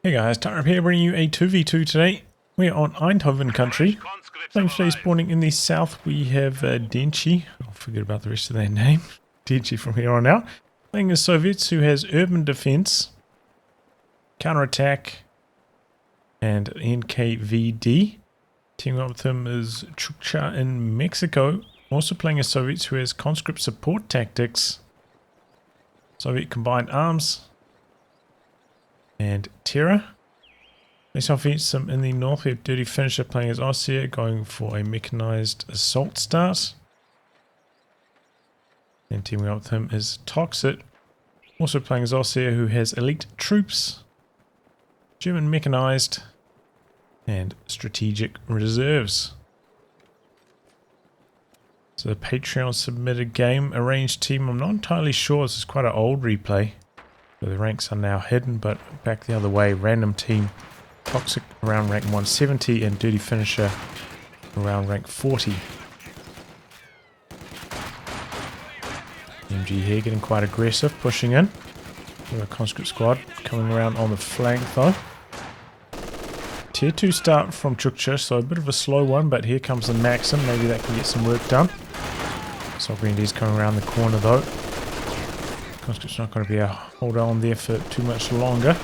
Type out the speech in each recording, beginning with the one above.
Hey guys, Tyrup here bringing you a 2v2 today. We're on Eindhoven country. Playing today spawning in the south we have Denchicpsih. I'll forget about the rest of their name. Denchicpsih from here on out. Playing the Soviets who has urban defense, counterattack, and NKVD. Teaming up with him is COH2 in Mexico. Also playing a Soviets who has conscript support tactics, Soviet combined arms, and Terror. Next offense in the north, we have Dirty Finisher playing as Ostheer, going for a mechanized assault start. And teaming up with him is Toxic, also playing as Ostheer, who has elite troops, German mechanized, and strategic reserves. So the Patreon submitted game, arranged team. I'm not entirely sure. This is quite an old replay. So the ranks are now hidden, but back the other way, random team, Toxic around rank 170 and Dirty Finisher around rank 40. MG here getting quite aggressive, pushing in. We have a conscript squad coming around on the flank though. Tier 2 start from COH2, so a bit of a slow one, but here comes the Maxim. Maybe that can get some work done. Sovereignty's coming around the corner though. Conscript's not going to be able to hold on there for too much longer.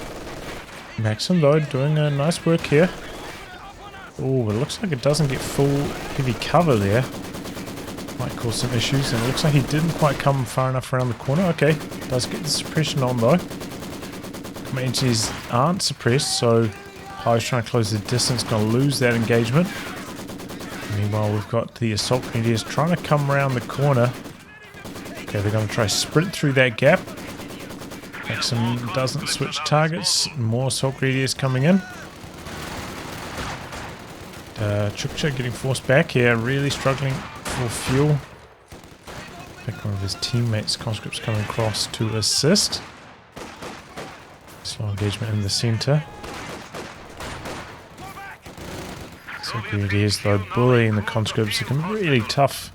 Maxim though doing a nice work here. Oh, it looks like it doesn't get full heavy cover there. Might cause some issues, and it looks like he didn't quite come far enough around the corner. Okay, does get the suppression on though. Comanches aren't suppressed, so High's trying to close the distance, going to lose that engagement. Meanwhile, we've got the assault grenadiers trying to come around the corner. Okay, they're going to try to sprint through that gap. Maxim doesn't switch targets. More assault grenadiers coming in. COH2 getting forced back here, really struggling for fuel. I think one of his teammates, conscripts, coming across to assist. Slow engagement in the center. Assault grenadiers though bullying the conscripts. It can be really tough.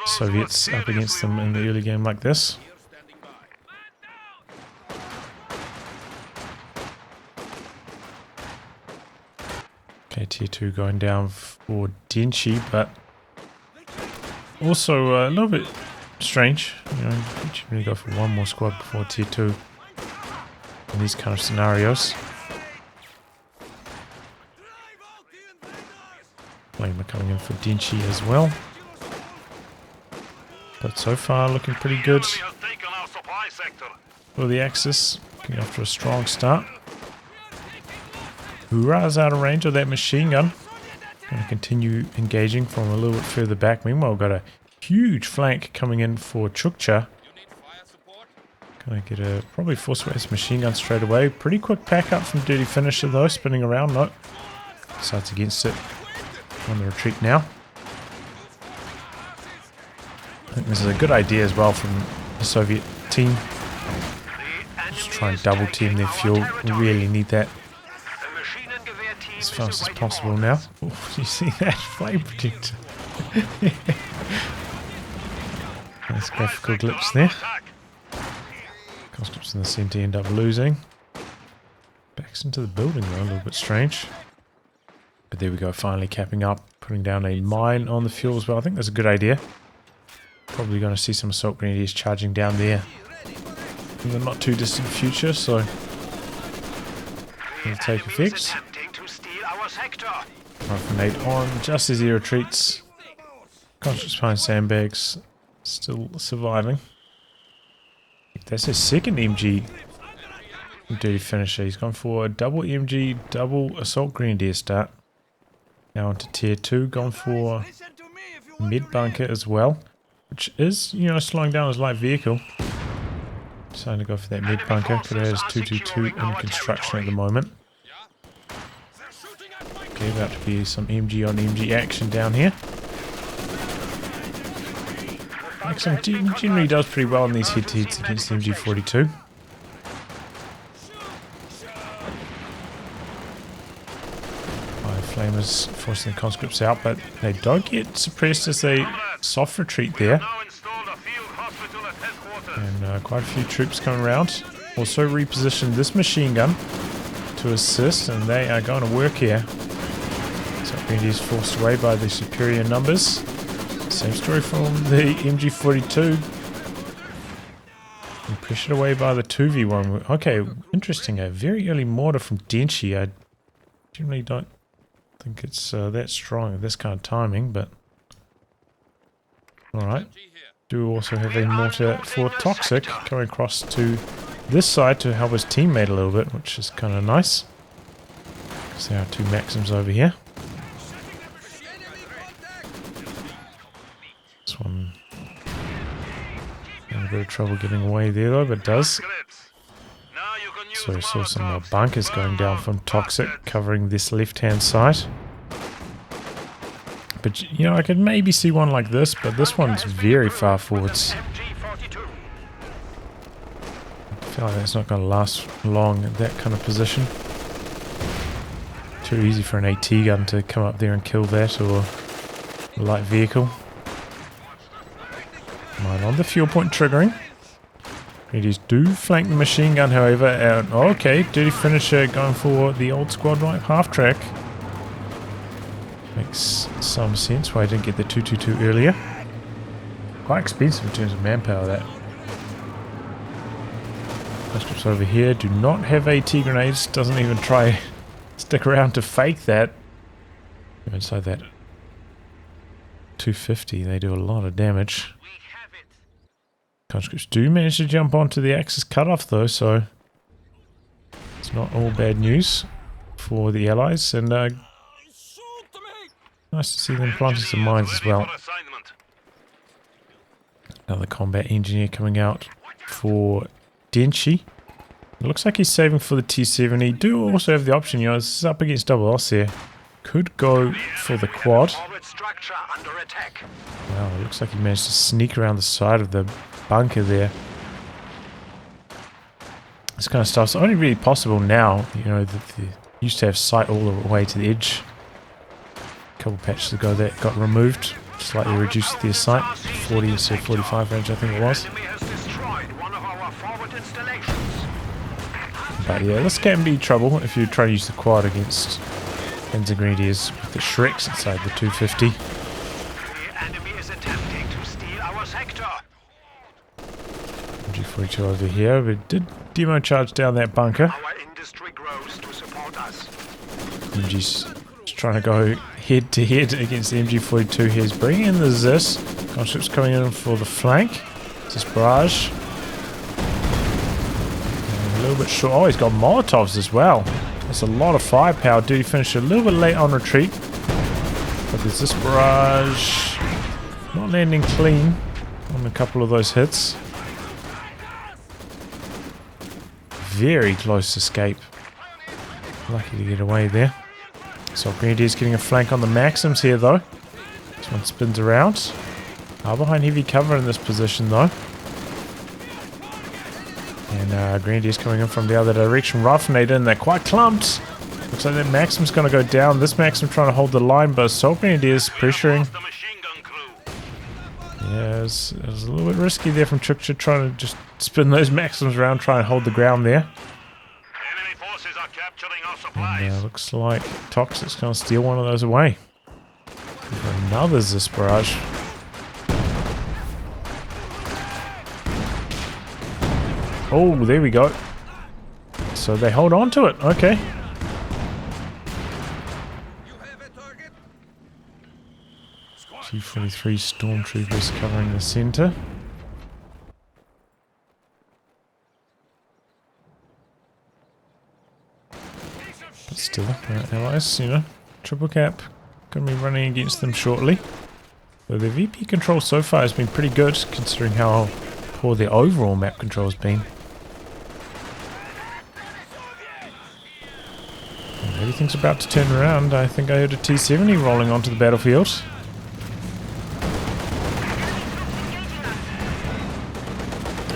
Soviets up against them in the early game like this. Okay, tier 2 going down for Denchicpsih, but also a little bit strange. You know, you should really go for one more squad before tier 2 in these kind of scenarios. Flamer coming in for Denchicpsih as well. But so far looking pretty good for the Axis, getting off to a strong start. Hoorah's out of range of that machine gun. Going to continue engaging from a little bit further back. Meanwhile, we've got a huge flank coming in for COH2. Going to get a probably force away his machine gun straight away. Pretty quick pack up from Dirty Finisher though, spinning around. Nope. Decides against it. On the retreat now. I think this is a good idea as well from the Soviet team. Just try and double team their fuel. We really need that as fast as possible now. Oh, you see that flame projector? Nice graphical glitch there. Conscripts in the centre end up losing. Backs into the building though, a little bit strange. But there we go, finally capping up, putting down a mine on the fuel as well. I think that's a good idea. Probably going to see some assault grenadiers charging down there in the not too distant future, so it'll take effect. Grenade on just as he retreats. Conscious behind sandbags, still surviving. That's his second MG Dirty Finisher. He's gone for a double MG, double assault grenadier start. Now onto tier 2, gone for mid bunker as well, which is, you know, slowing down his light vehicle. Deciding to go for that mid bunker, but it has 222 in construction at the moment. Okay, about to be some MG on MG action down here. Maxim generally does pretty well in these hit-to-hits against the MG42. Flamers forcing the conscripts out, but they don't get suppressed as they soft retreat there. And quite a few troops coming around. Also repositioned this machine gun to assist, and they are going to work here. So Grenadier is forced away by the superior numbers. Same story from the MG42. And pressured away by the 2v1. Okay, interesting. A very early mortar from Denchicpsih. I generally don't think it's that strong at this kind of timing, but alright. Do also have a mortar for Toxic coming across to this side to help his teammate a little bit, which is kind of nice. Because there are two Maxims over here. This one having a bit of trouble getting away there though, but does. So I saw some bunkers going down from Toxic covering this left hand side. But you know, I could maybe see one like this, but this one's very far forwards. I feel like that's not going to last long at that kind of position. Too easy for an AT gun to come up there and kill that, or a light vehicle. Mine on the fuel point triggering. Grenadiers do flank the machine gun, however. And okay, dirty finisher going for the old squad right half track. Makes some sense why I didn't get the 222 earlier. Quite expensive in terms of manpower, that. Conscripts over here do not have AT grenades. Doesn't even try stick around to fake that. Inside that 250, they do a lot of damage. Conscripts do manage to jump onto the Axis cutoff though, so it's not all bad news for the Allies, and nice to see them planting some mines as well. Another combat engineer coming out for Denchicpsih. It looks like he's saving for the T-70. Do also have the option, you know, this is up against double Ostheer. Could go for the quad. Wow, it looks like he managed to sneak around the side of the bunker there. This kind of stuff's only really possible now, you know, that they used to have sight all the way to the edge. A couple patches ago that got removed, slightly reduced their sight, 40 instead of 45 range I think it was. But yeah, this can be trouble if you try to use the quad against Panzer Grenadiers with the Shreks inside the 250. MG42 over here, but did demo charge down that bunker. MG's just trying to go head to head against the MG42 here. He's bringing in the Zis. Conscripts coming in for the flank. This barrage. And a little bit short. Oh, he's got Molotovs as well. That's a lot of firepower. Duty finisher a little bit late on retreat. But there's this barrage. Not landing clean on a couple of those hits. Very close escape. Lucky to get away there. So Grenadiers getting a flank on the Maxims here though. This one spins around. Are behind heavy cover in this position though. And Grenadiers coming in from the other direction. Riflenator, and they're quite clumped. Looks like that Maxim's going to go down. This Maxim trying to hold the line, but Assault Grenadiers pressuring. Yeah, it was a little bit risky there from Chukcha trying to just spin those Maxims around, try and hold the ground there. And looks like Toxic's going to steal one of those away. Another Zis barrage. Oh, there we go. So they hold on to it. Okay. T-43 stormtroopers covering the center. But still, allies, you know, triple cap. Going to be running against them shortly. So the VP control so far has been pretty good, considering how poor the overall map control has been. And everything's about to turn around. I think I heard a T-70 rolling onto the battlefield.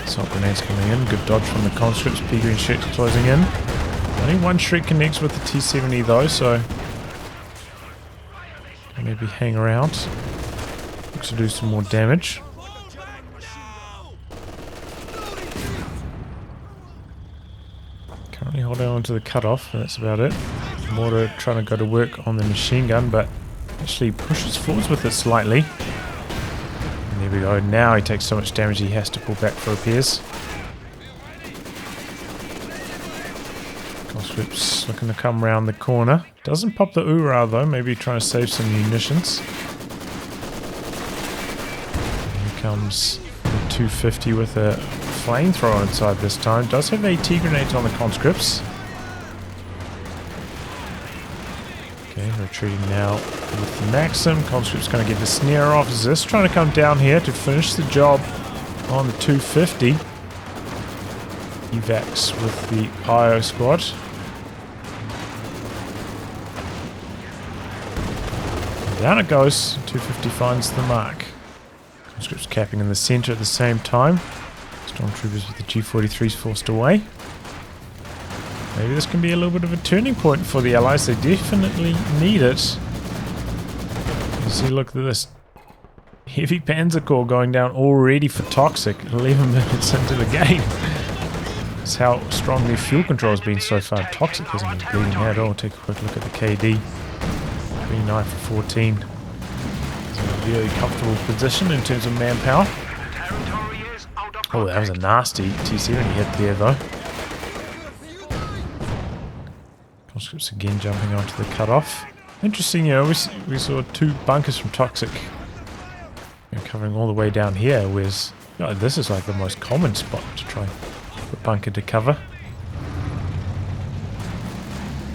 Assault grenades coming in. Good dodge from the conscripts. P-Green Shreks closing in. Only one Shrek connects with the T-70 though, so maybe hang around. Looks to do some more damage. Only holding on to the cutoff, and that's about it. Mortar trying to go to work on the machine gun, but actually pushes forwards with it slightly. And there we go. Now he takes so much damage he has to pull back for repairs. Conscript's looking to come around the corner. Doesn't pop the Ura though, maybe trying to save some munitions. And here comes the 250 with a flamethrower inside this time. Does have AT grenades on the conscripts. Okay, retreating now with the Maxim. Conscript's going to get the snare off. Zis trying to come down here to finish the job on the 250. Evacs with the Pyro squad. And down it goes. 250 finds the mark. Conscripts capping in the center at the same time. Stormtroopers with the G43s forced away. Maybe this can be a little bit of a turning point for the Allies. They definitely need it. You see, look at this. Heavy Panzer Corps going down already for toxic 11 minutes into the game. That's how strong their fuel control has been so far. Toxic hasn't been bleeding at all. Take a quick look at the KD. 39 for 14. It's in a very comfortable position in terms of manpower. Oh, that was a nasty T-70 hit there though. Conscripts again jumping onto the cutoff. Interesting, you know, we saw two bunkers from Toxic, you know, covering all the way down here, whereas this is like the most common spot to try and put bunker to cover.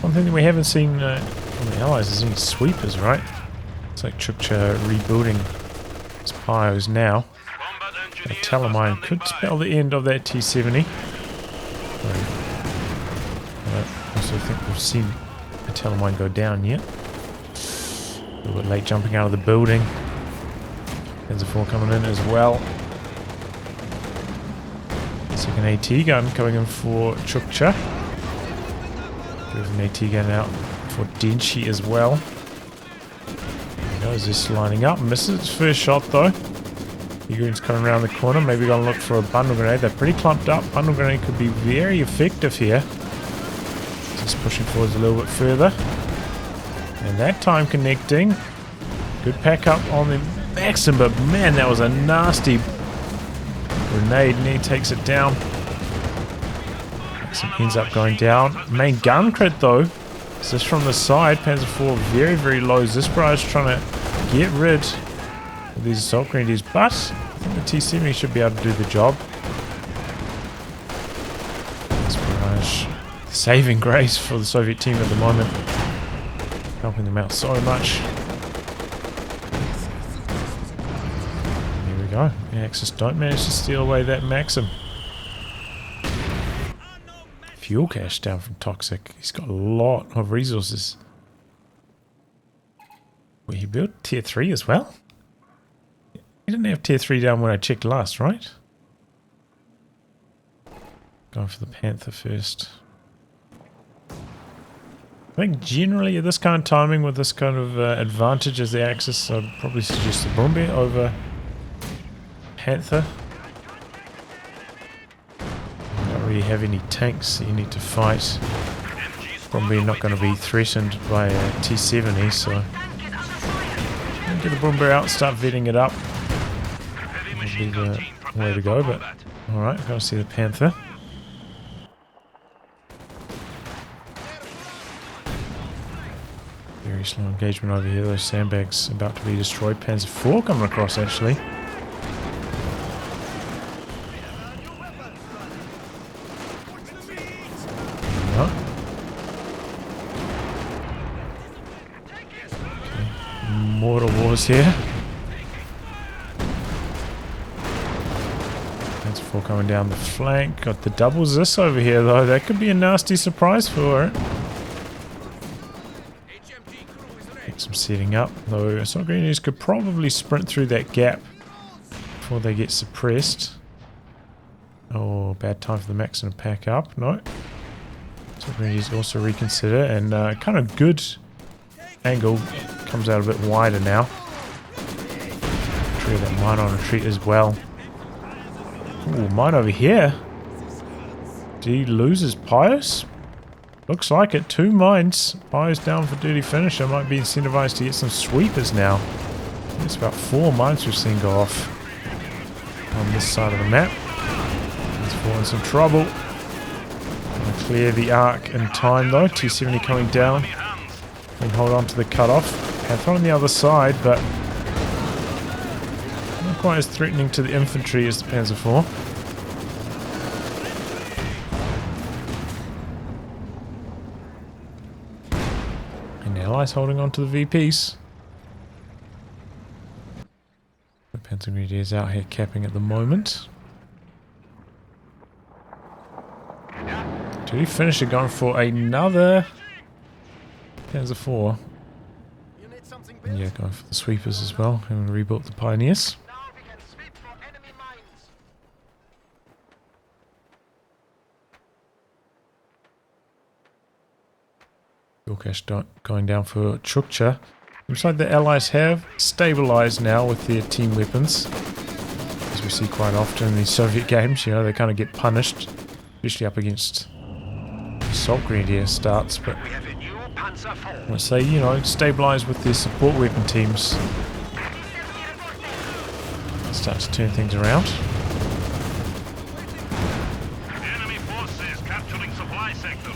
One thing that we haven't seen from the Allies is any sweepers, right? It's like Chukcha rebuilding his pyros now. A Telemine could spell the end of that T-70. I also think we've seen a Telemine go down yet. A little bit late jumping out of the building. Panzer IV coming in as well. Second AT gun coming in for Chukcha. There's an AT gun out for Denchicpsih as well. There goes this lining up. Misses its first shot though. Green's coming around the corner. Maybe gonna look for a bundle grenade. They're pretty clumped up. Bundle grenade could be very effective here. Just pushing forwards a little bit further. And that time connecting. Good pack up on the Maxim, but man, that was a nasty grenade. And he takes it down. Maxim ends up going down. Main gun crit though. Is this from the side? Panzer IV very, very low. Zisbaraj trying to get rid of these assault grenadiers, but I think the T-70 should be able to do the job. Zisbaraj, the saving grace for the Soviet team at the moment. Helping them out so much. Here we go. The Axis don't manage to steal away that Maxim. Fuel cache down from Toxic. He's got a lot of resources. Well, he built tier 3 as well? He didn't have tier 3 down when I checked last, right? Going for the Panther first. I think generally at this kind of timing with this kind of advantage as the Axis, I'd probably suggest the Brumbier over Panther. Don't really have any tanks that you need to fight. Brumbier not going to be threatened by a T-70, so get the Brumbier out, start vetting it up. That'll be the way to go, but alright, I've got to see the Panther. Very slow engagement over here. Those sandbags about to be destroyed. Panzer IV coming across actually. Okay. Mortar wars here. Panzer IV coming down the flank. Got the double Zis over here though. That could be a nasty surprise for it. Some setting up, though assault grenadiers could probably sprint through that gap before they get suppressed. Oh, bad time for the Maxim to pack up. No. Assault grenadiers also reconsider, and kind of good angle. Comes out a bit wider now. Try that mine on retreat as well. Ooh, mine over here. Did he lose his Pius? Looks like it. 2 mines. Bio's down for duty finisher. Might be incentivized to get some sweepers now. It's about 4 mines we've seen go off on this side of the map. He's falling some trouble. Gonna clear the arc in time though. T70 coming down. And hold on to the cutoff. Panther on the other side, but not quite as threatening to the infantry as the Panzer IV. And Allies holding on to the VPs. The Panzer Grenadiers out here capping at the moment. Duty finisher going for another Panzer IV. And yeah, going for the sweepers as well. And rebuilt the Pioneers. Fuel cache going down for Chukcha. Looks like the Allies have stabilized now with their team weapons. As we see quite often in these Soviet games, you know, they kind of get punished. Especially up against assault grenadier starts, but I would say, you know, stabilize with their support weapon teams. Start to turn things around. Enemy forces capturing supply sector.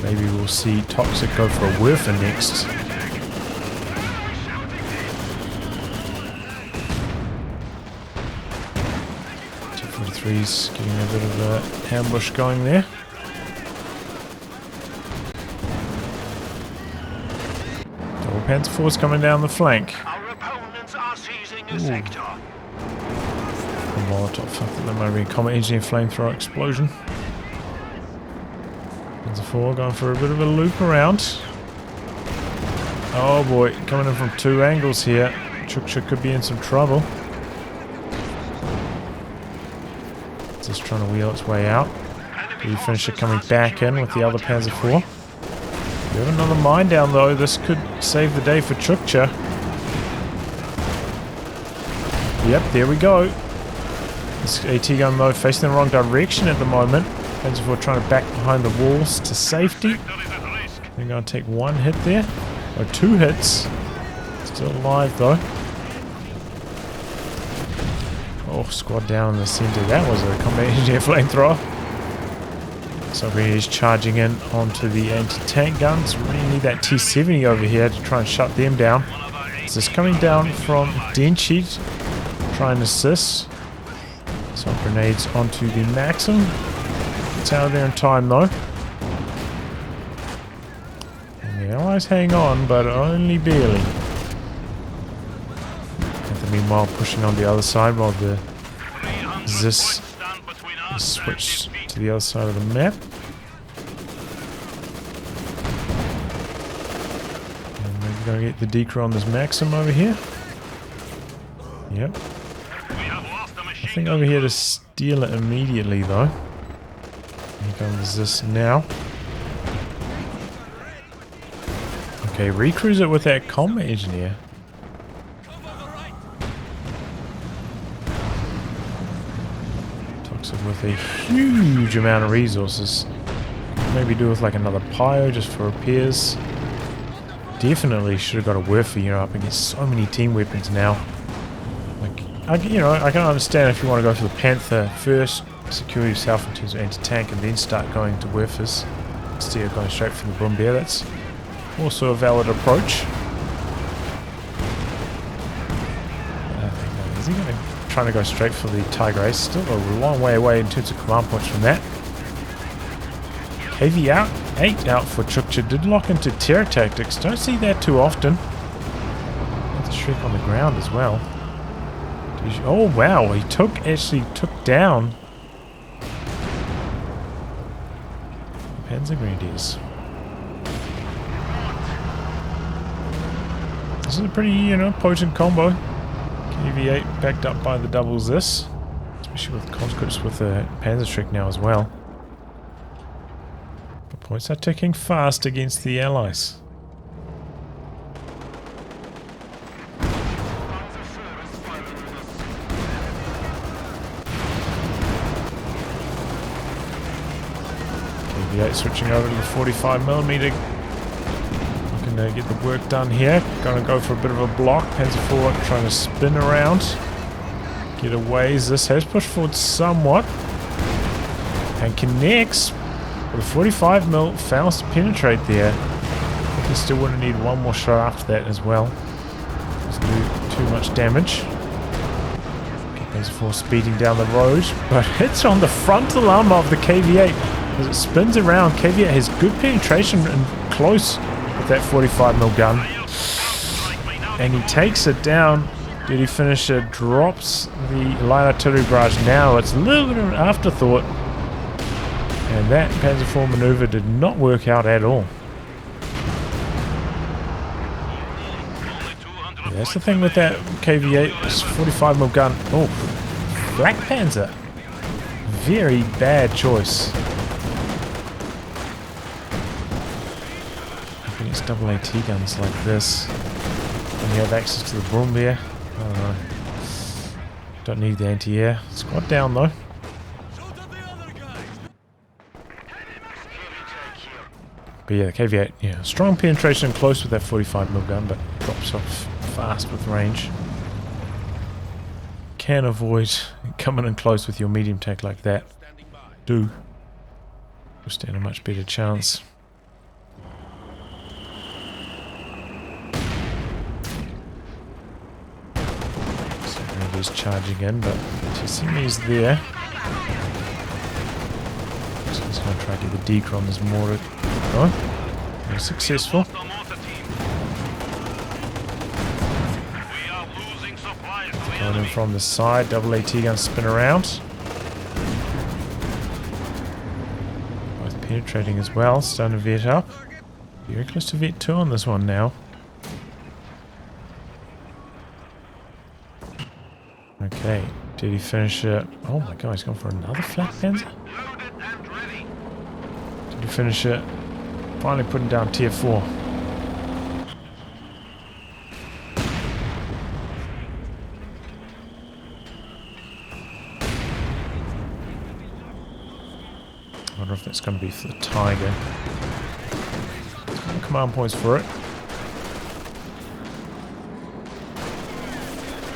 Maybe we'll see Toxic go for a Werfer next. T-43's getting a bit of an ambush going there. Double Panzer IV's coming down the flank. Our opponents are seizing a sector. A Molotov, I think that might be a Combat Engineer flamethrower explosion. Panzer IV going for a bit of a loop around. Oh boy, coming in from 2 angles here. Chukcha could be in some trouble. Just trying to wheel its way out. The finisher coming back in with the other Panzer IV. We have another mine down though. This could save the day for Chukcha. Yep, there we go. This AT gun though facing the wrong direction at the moment. Panzer IV trying to back behind the walls to safety. They're going to take 1 hit there. Or 2 hits. Still alive though. Oh, squad down in the center. That was a Combat Engineer flamethrower. So he's charging in onto the anti-tank guns. Really need that T-70 over here to try and shut them down. So it's coming down from Denchicpsih. Trying to assist. Some grenades onto the Maxim. It's out of there in time though. And the Allies hang on, but only barely. Meanwhile, pushing on the other side while the ZIS is switched to the other side of the map. And maybe going to get the decro on this Maxim over here. Yep. Nothing over here to steal it immediately though. Here comes ZIS now. Okay, recruise it with that combat engineer. With a huge amount of resources. Maybe do with like another Pio just for repairs. Definitely should have got a Werfer, you know, up against so many team weapons now. Like, I can understand if you want to go for the Panther first, secure yourself in terms of anti-tank, and then start going to Werfers instead of going straight for the Bombear. That's also a valid approach. I think, is he going to trying to go straight for the Tiger Ace? Still a long way away in terms of command points from that. KV out, 8 out for Chukcha. Did lock into terror tactics. Don't see that too often. That's a Shrek on the ground as well. Oh wow, he actually took down Panzer Grenadiers. This is a pretty, potent combo. KV8 backed up by the double ZIS, especially with conscripts with the Panzerschreck now as well. But points are ticking fast against the Allies. KV8 switching over to the 45mm. Looking to get the work done here. Going to go for a bit of a block. Panzer IV trying to spin around. Get away. This has pushed forward somewhat. And connects. But the 45mm fails to penetrate there. I think he still would have needed one more shot after that as well. Doesn't do too much damage. Panzer IV speeding down the road, but hits on the frontal armor of the KV8 as it spins around. KV8 has good penetration and close with that 45mm gun. And he takes it down. Dirty Finisher drops the light artillery barrage now. It's a little bit of an afterthought. And that Panzer IV maneuver did not work out at all. Yeah, that's the thing with that KV8, this 45mm gun. Oh, Black Panzer. Very bad choice. I think it's double AT guns like this. And you have access to the Brumbier. I don't know. Don't need the anti-air. Squad down though. But yeah, the KV8, yeah, strong penetration close with that 45mm gun, but drops off fast with range. Can avoid coming in close with your medium tank like that. You'll stand a much better chance. So he's charging in, but Tsimi's there. So he's going to try to get the decoy on this mortar. Oh, very successful. Going in from the side, double AT gun spin around. Both penetrating as well, starting to vet up. Very close to vet 2 on this one now. Okay, Dirty Finisher. Oh my god, he's gone for another Flak Panzer. Dirty Finisher finally putting down tier 4. I wonder if that's going to be for the Tiger. Command points for it.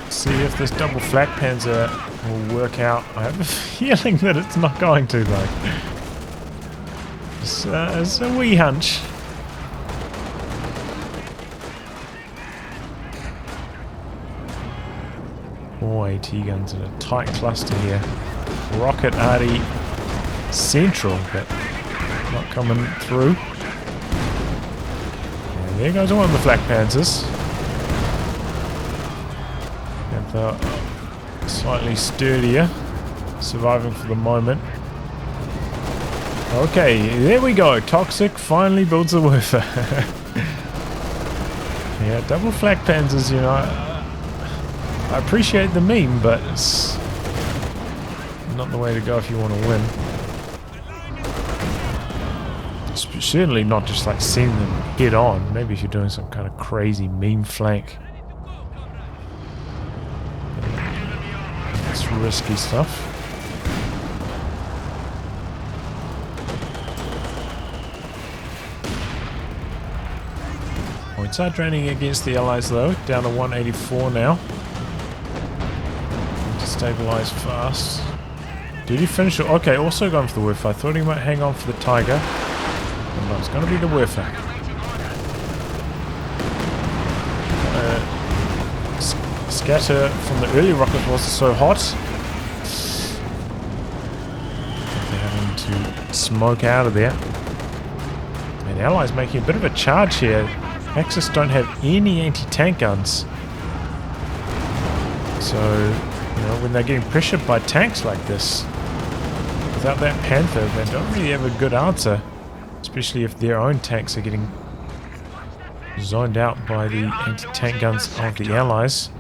See if this double Flak Panzer will work out. I have a feeling that it's not going to though. It's a wee hunch. Four AT guns in a tight cluster here. Rocket Arty central, but not coming through. And there goes one of the Flak Panzers. And the slightly sturdier, surviving for the moment. Okay, there we go. Toxic finally builds a Woofer. Yeah, double Flak Panzers, you know. I appreciate the meme, but it's not the way to go if you want to win. Certainly not just like seeing them head on. Maybe if you're doing some kind of crazy meme flank. It's risky stuff. Points are draining against the Allies though. Down to 184 now. Need to stabilize fast. Did he finish it? Okay, also going for the Woofer. I thought he might hang on for the Tiger. No, it's going to be the Woofer. Scatter from the early rocket was so hot. They're having to smoke out of there. And the Allies making a bit of a charge here. Axis don't have any anti-tank guns. So, you know, when they're getting pressured by tanks like this, without that Panther, they don't really have a good answer. Especially if their own tanks are getting zoned out by the anti-tank guns of the Allies.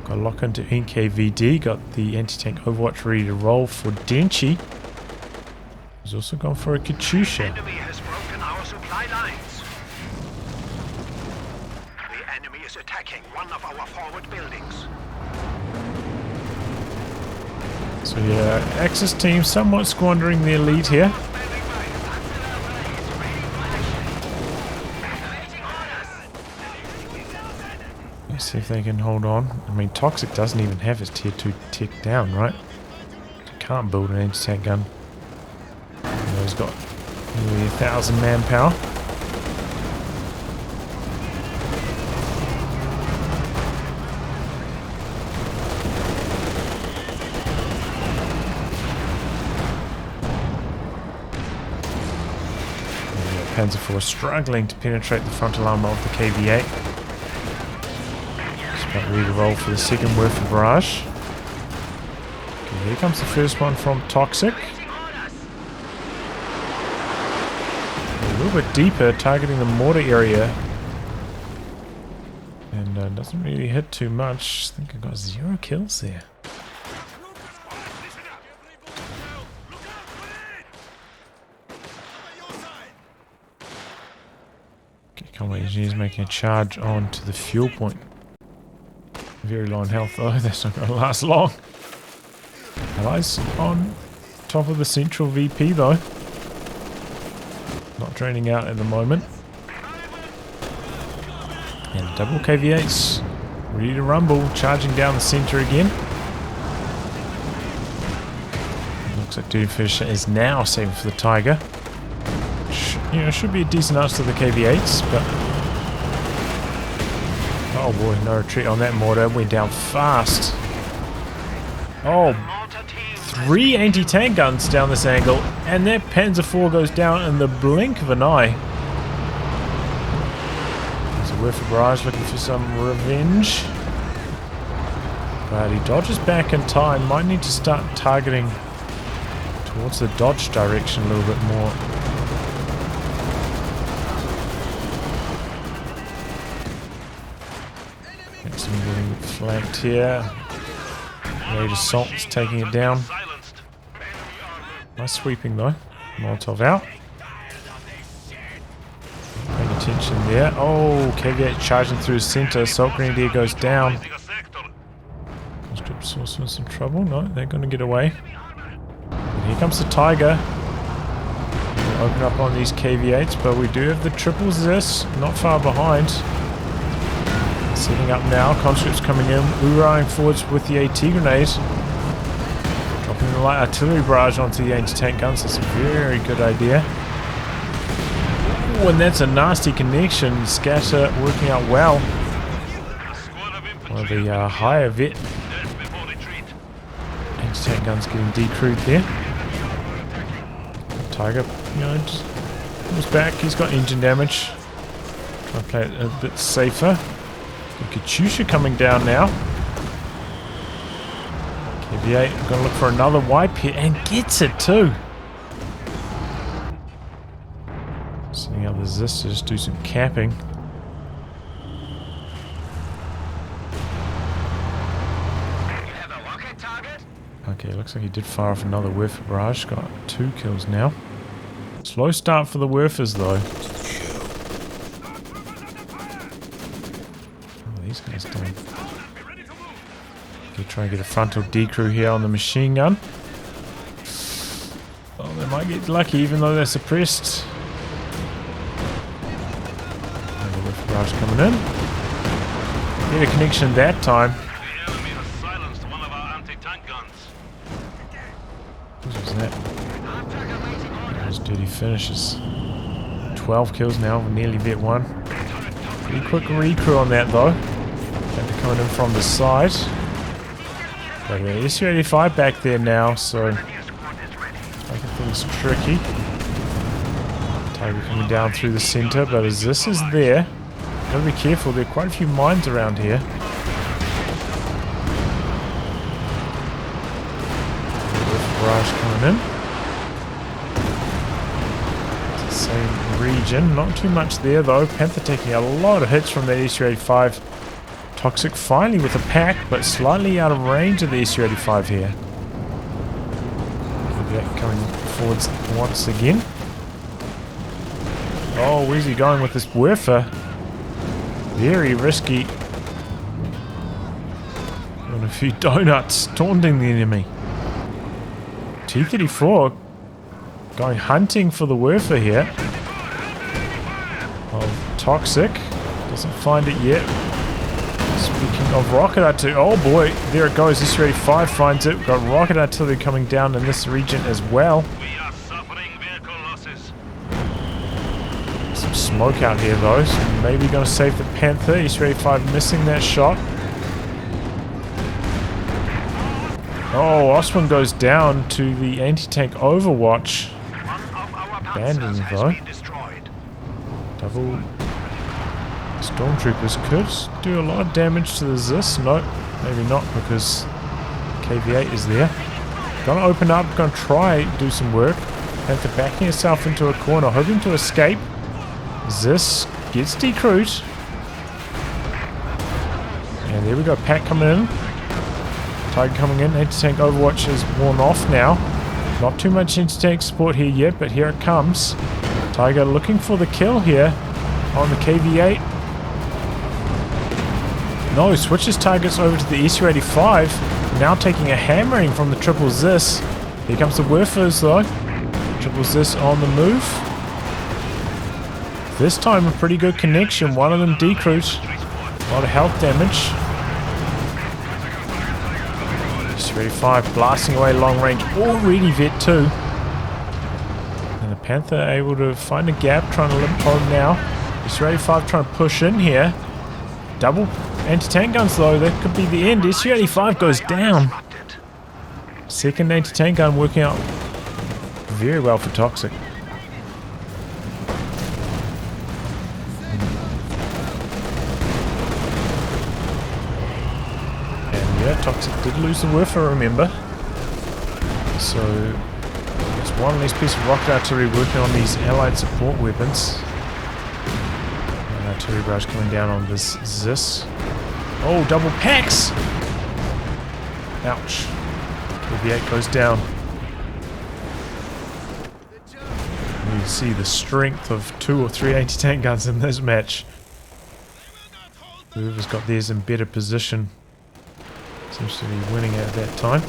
Got to lock into NKVD, got the anti-tank Overwatch ready to roll for Denchi. He's also gone for a Katyusha. Enemy has broken our supply lines. The enemy is attacking one of our forward buildings. So yeah, Axis team somewhat squandering their lead here. Let's see if they can hold on. I mean, Toxic doesn't even have his tier 2 tech down, right? You can't build an anti-tank gun. He's got nearly 1,000 manpower. Panzer IV struggling to penetrate the frontal armor of the KV-8. Just about ready to roll for the second Werfer barrage. Okay, here comes the first one from Toxic. A little bit deeper, targeting the mortar area. And doesn't really hit too much. I think I got 0 kills there. Combat engineers making a charge onto the fuel point. Very low on health though, that's not going to last long. Allies on top of the central VP though. Not draining out at the moment. And double KV-8s ready to rumble, charging down the center again. Looks like Doomfisher is now saving for the Tiger. You know, should be a decent answer to the KV-8s, but... Oh boy, no retreat on that mortar. Went down fast. Oh, 3 anti-tank guns down this angle, and that Panzer IV goes down in the blink of an eye. There's a Werfer barrage looking for some revenge. But he dodges back in time. Might need to start targeting towards the dodge direction a little bit more. Getting flanked here. Raid Assault's taking it down. Nice sweeping though. Molotov out. Paying attention there. Oh, KV-8 charging through his center. Assault Grenadier goes down. Conscript Source in some trouble. No, they're going to get away. And here comes the Tiger. We'll open up on these KV-8s, but we do have the triple Zis not far behind. Setting up now, conscripts coming in, hoorahing forwards with the AT grenade. Dropping the light artillery barrage onto the anti-tank guns, that's a very good idea. Ooh, and that's a nasty connection, scatter working out well. One of the higher vet anti-tank guns getting decrewed there. Tiger, you know, just comes back, he's got engine damage. Try to play it a bit safer. Katyusha coming down now. KV-8 gonna look for another wipe here and gets it too. Setting up the Zis to just do some capping. Okay, looks like he did fire off another Werfer barrage. Got 2 kills now. Slow start for the Werfers though. These guys doing. Okay, try and get a frontal decrew here on the machine gun. Oh, they might get lucky even though they're suppressed. And the Werfer barrage coming in. Get a connection that time. The enemy has silenced one of our anti-tank guns. What was that? Those dirty finishes. 12 kills now, nearly vet 1. Pretty quick recrew on that though. Coming in from the side. But yeah, SU-85 back there now, so making things tricky. Tiger coming down through the center, but as this is there, gotta be careful, there are quite a few mines around here. Barrage coming in. It's the same region, not too much there though. Panther taking a lot of hits from that SU-85. Toxic finally with a pack, but slightly out of range of the SU-85 here. Coming forwards once again. Oh, where's he going with this Werfer? Very risky. Doing a few donuts, taunting the enemy. T-34 going hunting for the Werfer here. Of Toxic. Doesn't find it yet. Speaking of rocket artillery, oh boy, there it goes. S-35 finds it. We've got rocket artillery coming down in this region as well. We are suffering vehicle losses. Some smoke out here though, so maybe going to save the Panther. S-35 missing that shot. Oh, Osman goes down to the anti-tank Overwatch. Abandoned though. Double Stormtroopers could do a lot of damage to the Zis. No, maybe not because KV-8 is there. Gonna open up, gonna try do some work. Panther backing herself into a corner, hoping to escape. Zis gets decrewed. And there we go, Pack coming in. Tiger coming in, anti-tank Overwatch is worn off now. Not too much anti-tank support here yet, but here it comes. Tiger looking for the kill here on the KV-8. No, switches targets over to the S-85. Now taking a hammering from the Triple Zis. Here comes the Werfers though. Triple Zis on the move. This time a pretty good connection. One of them decrewed. A lot of health damage. S-35 blasting away long range. Already Vet 2. And the Panther able to find a gap, trying to limp home now. S-35 trying to push in here. Double anti-tank guns though, that could be the end. S-35 goes down. Second anti-tank gun working out very well for Toxic. And yeah, Toxic did lose the Werfer, remember. So there's one less piece of rocket artillery working on these allied support weapons. Artillery barrage coming down on this Zis. Oh, double packs! Ouch. KV-8 goes down. You see the strength of 2 or 3 anti-tank guns in this match. Whoever's got theirs in better position seems to be winning at that time.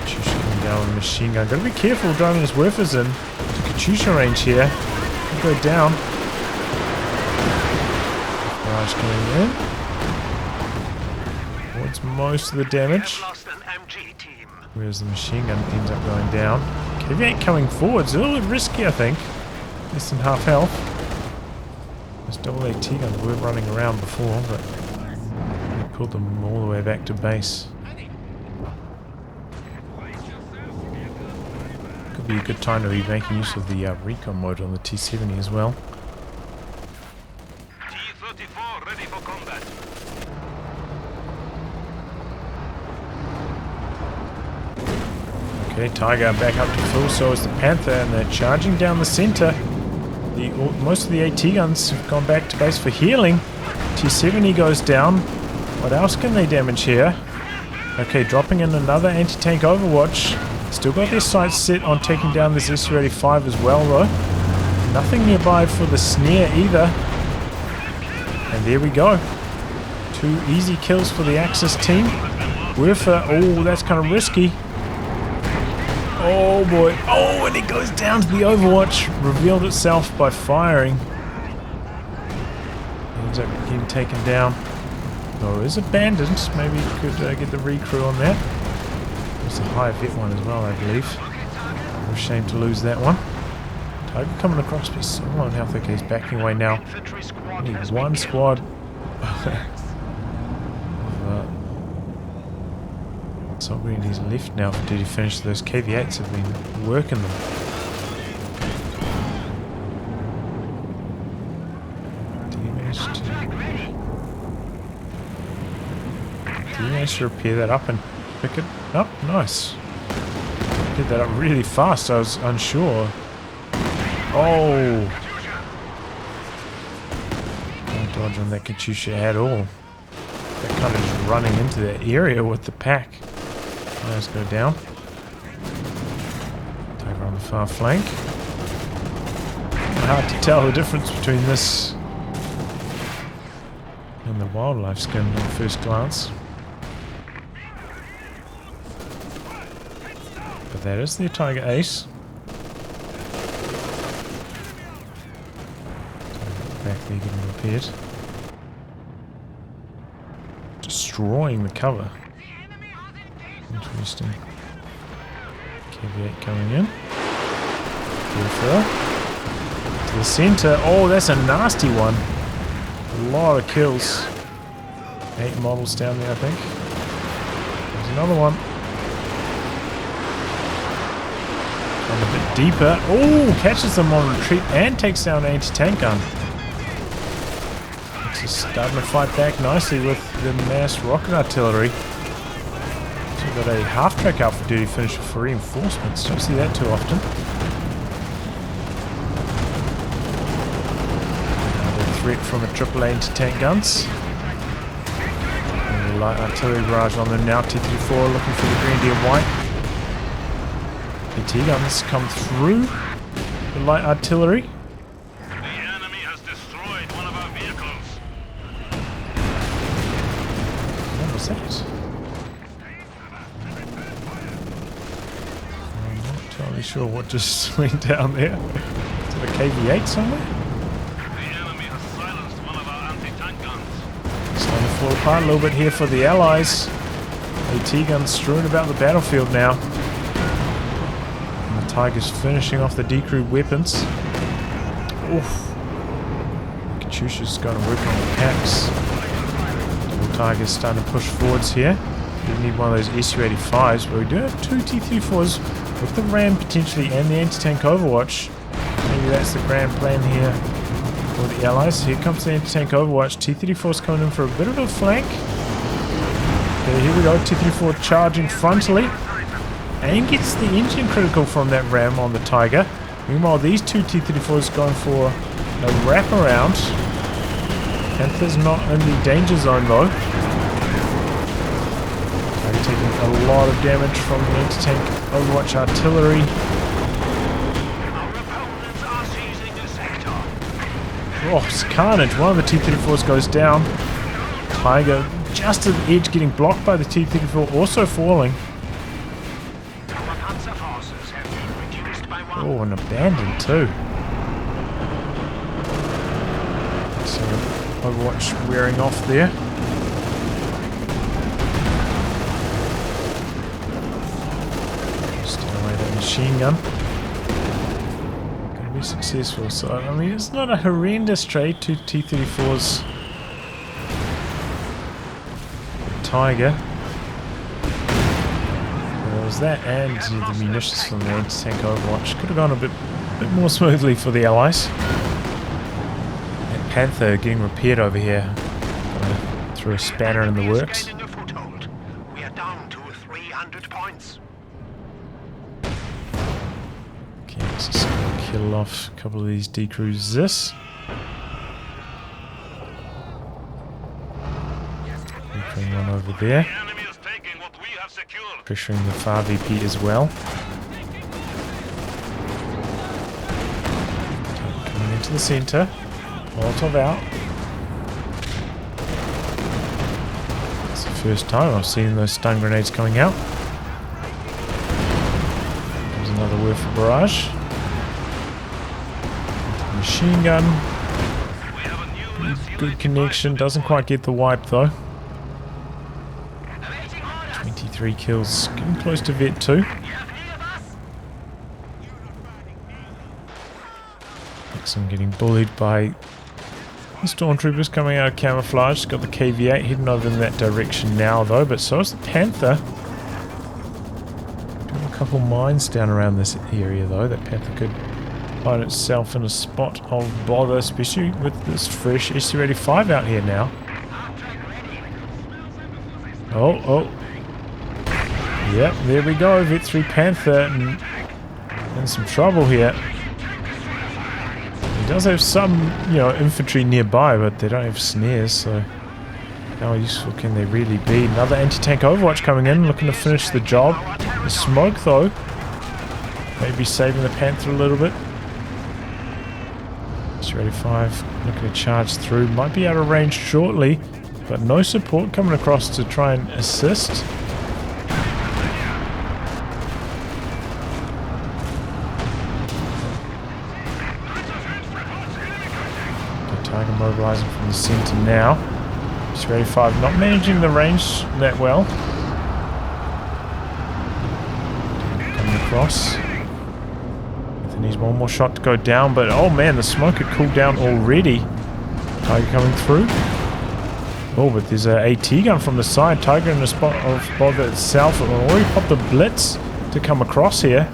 Katyusha coming down with a machine gun. Gotta be careful driving his Werfers in to Katyusha range here. Go down. Barrage going in. Avoids most of the damage. Whereas the machine gun ends up going down. KV-8 coming forward. It's a little bit risky, I think. Less than half health. Those double AT guns were running around before, but they pulled them all the way back to base. Could be a good time to be making use of the recon mode on the T-70 as well. T-34 ready for combat. Okay, Tiger back up to full, so is the Panther, and they're charging down the center. Most of the AT guns have gone back to base for healing. T-70 goes down. What else can they damage here? Okay, dropping in another anti-tank Overwatch. Still got their sights set on taking down this S-35 as well though. Nothing nearby for the snare either. And there we go. 2 easy kills for the Axis team. Werfer, oh, that's kind of risky. Oh boy. Oh, and it goes down to the Overwatch. Revealed itself by firing. Ends up getting taken down. Oh, is abandoned. Maybe could get the recrew on that. There's a high vet one as well, I believe. I'm ashamed to lose that one. Tiger coming across, but so low on health. Okay, he's backing away now. Only one squad. Sogreeni's left now for duty finish. Those KV-8s have been working them. Did he manage to repair that up and pick it up? Nice. Did that up really fast. I was unsure. Oh! Don't dodge on that Katyusha at all. They're kind of just running into that area with the pack. Let's go down. Tiger on the far flank. Hard to tell the difference between this and the wildlife skin at first glance. But that is the Tiger Ace. Back there getting repaired. destroying the cover. Interesting. KV8 coming in. Beautiful. To the center. Oh, that's a nasty one. A lot of kills. 8 models down there, I think. There's another one. And a bit deeper. Oh, catches them on retreat and takes down an anti-tank gun. It's just starting to fight back nicely with the massed rocket artillery. So we've got a half-track out for duty finisher for reinforcements. Don't see that too often. Another threat from a triple anti-tank guns. And the light artillery barrage on them now. T-34 looking for the green, deer, white. AT guns come through the light artillery. The enemy has destroyed one of our vehicles. What was that? I'm not entirely sure what just went down there. Is it a KV8 somewhere? The enemy has silenced one of our anti-tank guns. Starting to fall apart a little bit here for the Allies. AT guns strewn about the battlefield now. Tiger's finishing off the decrewed weapons. Oof. Katyusha's going to work on the packs. Double Tiger's starting to push forwards here. We need one of those SU-85s, but we do have 2 T-34s with the Ram potentially and the anti-tank Overwatch. Maybe that's the grand plan here for the Allies. Here comes the anti-tank Overwatch. T-34's coming in for a bit of a flank. Okay, here we go. T-34 charging frontally. And gets the engine critical from that Ram on the Tiger. Meanwhile, these 2 T-34s going for a wraparound. Panther's not in the danger zone though. Tiger taking a lot of damage from the anti-tank Overwatch artillery. Oh, it's carnage. One of the T-34s goes down. Tiger just to the edge, getting blocked by the T-34, also falling. Oh, and abandoned too. So Overwatch wearing off there. Just away that machine gun. Gonna be successful. So I mean, it's not a horrendous trade. 2 T-34s. Tiger. Was that and the munitions from the anti-tank Overwatch could have gone a bit more smoothly for the Allies. And Panther getting repaired over here. Threw a spanner in the works. We are down to 300 points. Okay, let's just kill off a couple of these decrews. This. Bring one over there. Pressuring the far VP as well. Coming into the center. Molotov out. It's the first time I've seen those stun grenades coming out. There's another word for barrage. Machine gun. Good connection. Doesn't quite get the wipe though. 23 kills, getting close to Vet 2. Nixon getting bullied by the stormtroopers coming out of camouflage. Got the KV8 heading over in that direction now though, but so is the Panther. Doing a couple mines down around this area though. That Panther could find itself in a spot of bother, especially with this fresh SU-85 out here now. Oh. Yep, there we go. Vet 3 Panther in some trouble here. He does have some, infantry nearby, but they don't have snares, so how useful can they really be? Another anti-tank Overwatch coming in, looking to finish the job. The smoke, though, maybe saving the Panther a little bit. SU-85 looking to charge through. Might be out of range shortly, but no support coming across to try and assist. Tiger mobilizing from the center now. S-35 not managing the range that well. Coming across. He needs one more shot to go down, but oh man, the smoke had cooled down already. Tiger coming through. Oh, but there's a AT gun from the side. Tiger in the spot of bother itself. It already popped the blitz to come across here.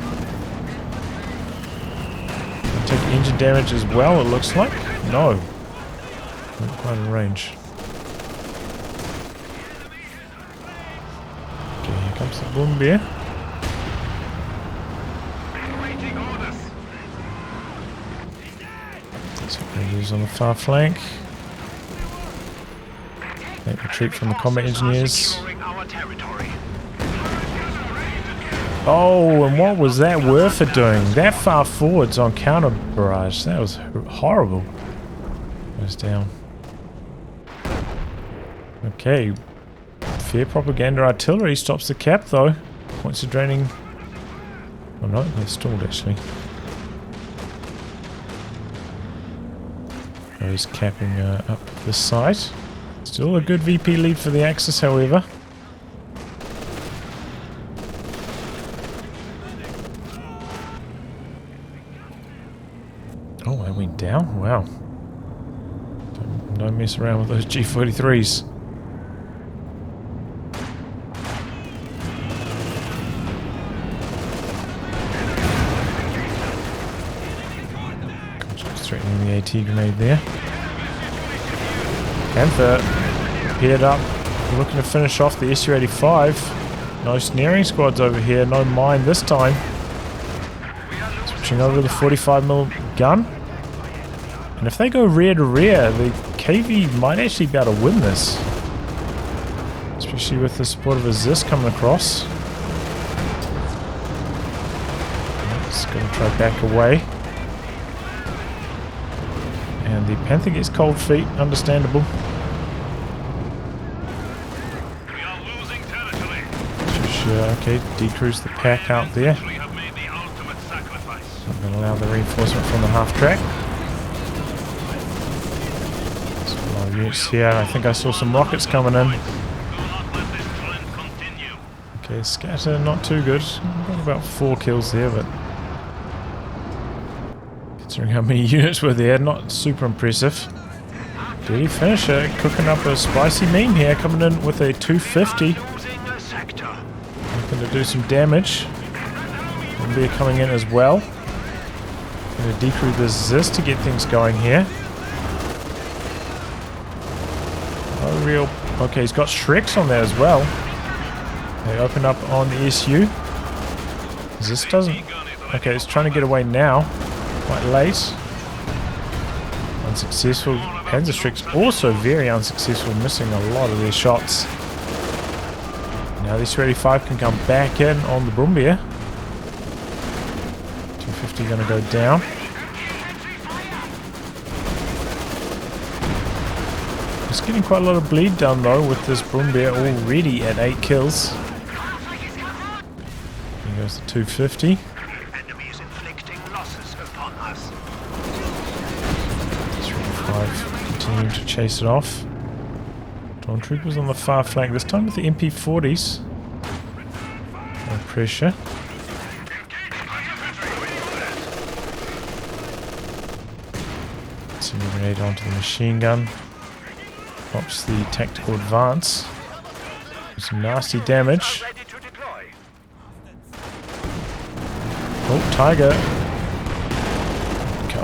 Take engine damage as well, it looks like. No. Not quite in range. Okay, here comes the boom bear. That's what they use on the far flank. Make retreat from the combat engineers. Oh, and what was that Werfer doing? That far forwards on counter barrage. That was horrible. Goes down. Okay. Fair propaganda artillery stops the cap though. Points are draining. Oh no, they're stalled actually. Goes capping up this side. Still a good VP lead for the Axis, however. Oh, that went down? Wow. Don't mess around with those G43s. Threatening the AT grenade there. Panther paired up, looking to finish off the SU-85. No snaring squads over here, no mine this time. Switching over to the 45mm gun. And if they go rear to rear, the KV might actually be able to win this. Especially with the support of a ZIS coming across. It's going to try back away. And the Panther gets cold feet, understandable. We are losing territory. Okay, decrease the pack out there. We have made the ultimate sacrifice. Not going to allow the reinforcement from the half track. There's a lot of units here. I think I saw some rockets coming in. Do not let this trend continue. Okay, scatter, not too good. Got about 4 kills there, but considering how many units were there, not super impressive. Dirty finisher, cooking up a spicy meme here, coming in with a 250. Looking to do some damage. Bombardier coming in as well. Going to decrew the ZIS to get things going here. No real... Okay, he's got Shreks on there as well. They open up on the SU. ZIS doesn't... Okay, it's trying to get away now. Quite late. Unsuccessful. Panzerstrix also very unsuccessful, missing a lot of their shots. Now this 35 can come back in on the Brumbier. 250 going to go down. It's getting quite a lot of bleed done though with this Brumbier already at 8 kills. Here goes the 250. Continuing to chase it off. Stormtroopers on the far flank, this time with the MP40s. No pressure. Sending a grenade onto the machine gun. Pops the tactical advance. Some nasty damage. Oh, Tiger.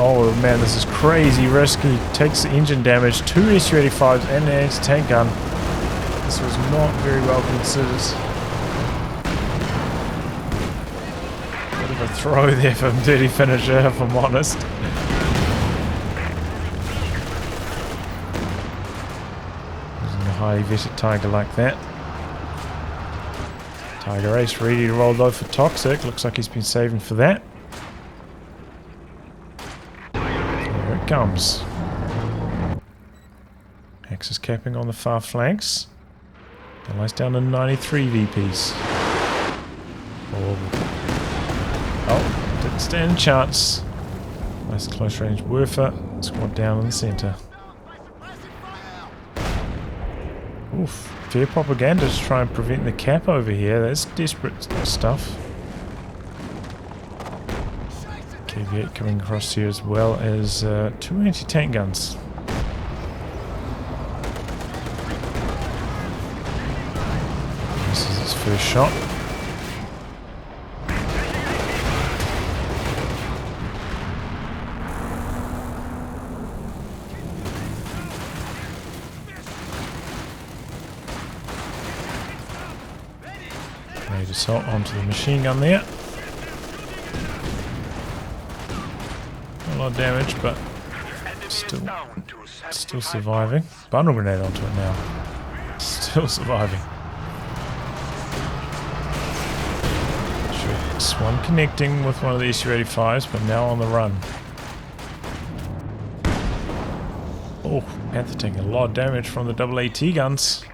Oh man, this is crazy risky. Takes the engine damage, 2 SU-85s and an anti-tank gun. This was not very well considered. Bit of a throw there from Dirty Finisher, if I'm honest. Using a highly vetted Tiger like that. Tiger Ace ready to roll though for Toxic. Looks like he's been saving for that. Comes. Axis capping on the far flanks. Allies down to 93 VPs. Oh, didn't stand a chance. Nice close range Werfer. Squad down in the centre. Oof. Fair propaganda to try and prevent the cap over here. That's desperate stuff. KV8 coming across here as well as 2 anti-tank guns. This is its first shot. Made assault onto the machine gun there. Not a lot of damage, but still surviving. Bundle grenade onto it now. Still surviving. Sure, this one connecting with one of the SU-85s, but now on the run. Oh, Panther taking a lot of damage from the double AT guns.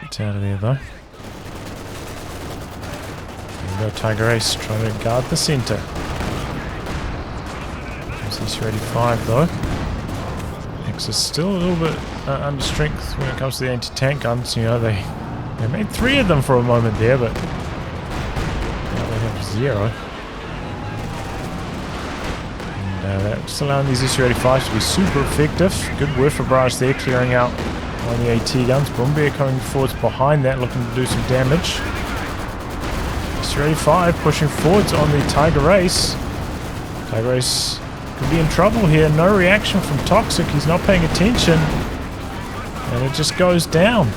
Get out of there though. There we go, Tiger Ace trying to guard the center. SU-85 though. X is still a little bit under strength when it comes to the anti-tank guns. You know, they made 3 of them for a moment there, but now they have 0. And that's allowing these SU-85s to be super effective. Good word for barrage there, clearing out one of the AT guns. Bombear coming forwards behind that, looking to do some damage. SU-85 pushing forwards on the Tiger Ace. Tiger Ace could be in trouble here. No reaction from Toxic. He's not paying attention. And it just goes down.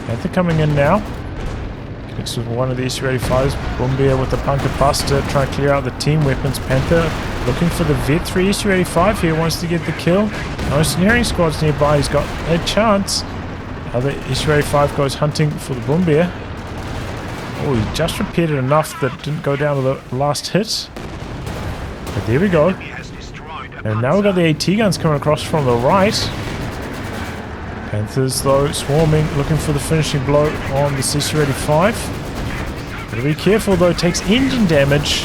Panther coming in now. Connects with one of the SU-85s. Bombear with the Bunker Buster. Trying to clear out the team weapons. Panther looking for the Vet 3 SU-85 here. Wants to get the kill. No snaring squads nearby. He's got a chance. Other SU-85 goes hunting for the Bombear. Oh, he just repeated enough that didn't go down to the last hit. But there we go. And now we've got the AT guns coming across from the right. Panthers, though, swarming, looking for the finishing blow on the SU-85. Gotta be careful, though. Takes engine damage.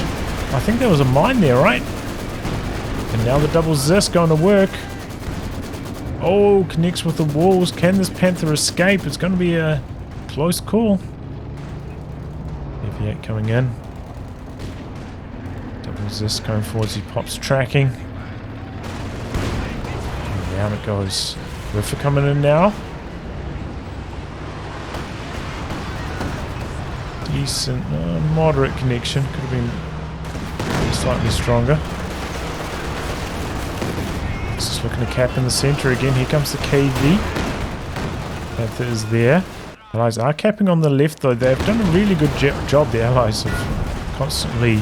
I think there was a mine there, right? And now the double Zis going to work. Oh, connects with the walls. Can this Panther escape? It's going to be a close call. KV8 coming in. This going forwards, he pops tracking. And down it goes. Riffer coming in now. Decent, moderate connection. Could have been slightly stronger. Just looking to cap in the center again. Here comes the KV. Panther is there. Allies are capping on the left though. They've done a really good job, the Allies, of constantly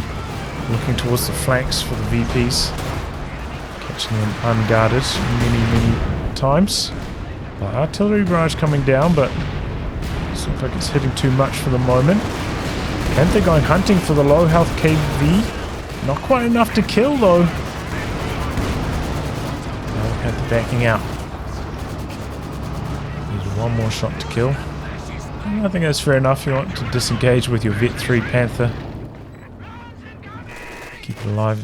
looking towards the flanks for the VPs. Catching them unguarded many times. Artillery barrage coming down, but it looks like it's hitting too much for the moment. Panther going hunting for the low health KV. Not quite enough to kill though. Now Panther backing out. Needs one more shot to kill. I think that's fair enough. You want to disengage with your Vet 3 Panther. Keep it alive.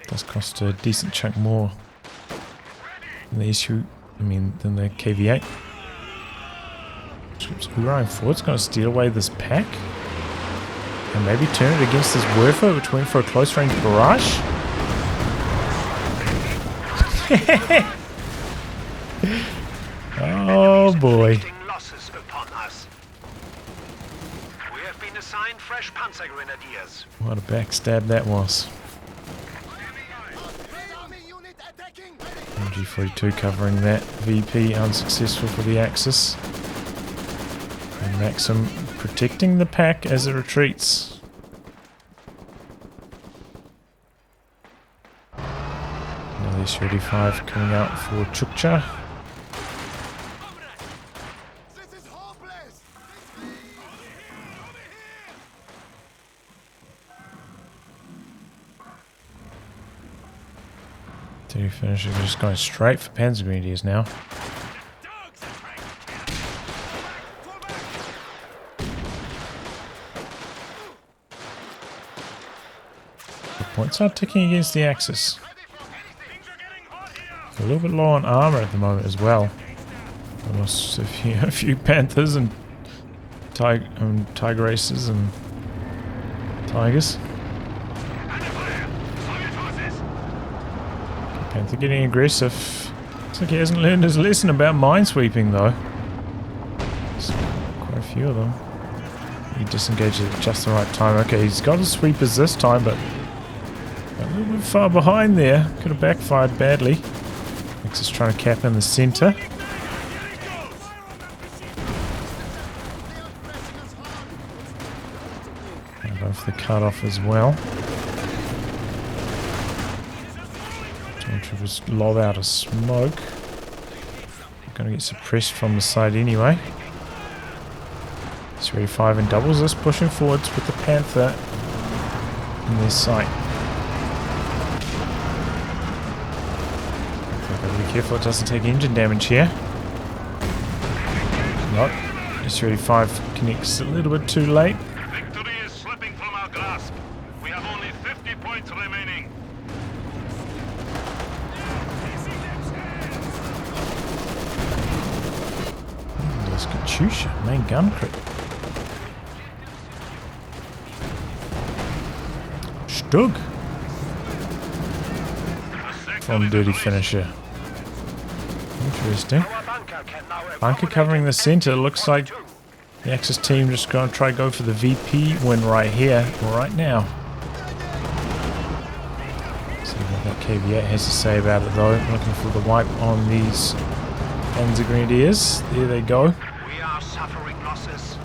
It does cost a decent chunk more than the than the KV8. Troops hurrahing forward. It's going to steal away this pack. And maybe turn it against this Werfer, which went for a close range barrage. Oh boy. What a backstab that was. MG42 covering that. VP unsuccessful for the Axis. And Maxim protecting the pack as it retreats. Another SU-85 coming out for Chukcha. Two finishers just going straight for Panzer Grenadiers now. The points are ticking against the Axis. A little bit low on armor at the moment as well. I lost a few panthers and tiger races and tigers. Panther getting aggressive. Looks like he hasn't learned his lesson about minesweeping though. There's quite a few of them. He disengages at just the right time. Okay, he's got his sweepers this time, but a little bit far behind there. Could have backfired badly. Next is trying to cap in the center. Go for the cutoff as well. Stormtroopers lob out of smoke. Going to get suppressed from the side anyway. 3-5 in doubles this, pushing forwards with the Panther in their sight. Gotta be careful it doesn't take engine damage here. Not. S-35 connects a little bit too late. Victory is slipping from our grasp. We have only 50 points remaining. There's Katyusha, main gun crit. Stug from Dirty Finisher. Interesting. Bunker covering the center. Looks like the Axis team just going to try to go for the VP win right here, right now. See what that KV8 has to say about it though. Looking for the wipe on these Panzer Grenadiers. There they go. We are suffering losses.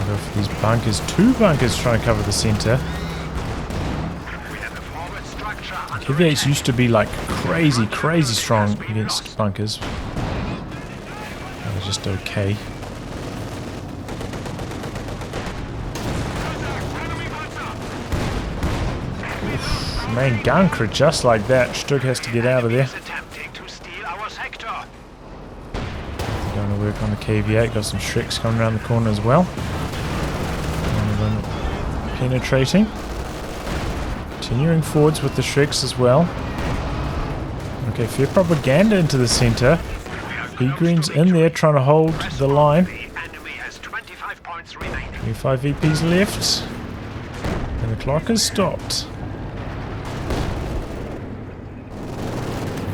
Go for these bunkers. 2 bunkers trying to cover the center. KV8s used to be like crazy strong against bunkers. They were just okay. Oof, main gun crit just like that. Stug has to get out of there. Going to work on the KV8. Got some Shreks coming around the corner as well. One of them penetrating. Continuing forwards with the Shreks as well. Okay, fair propaganda into the center. E-Green's in there trying to hold the line. 25 VPs left. And the clock has stopped.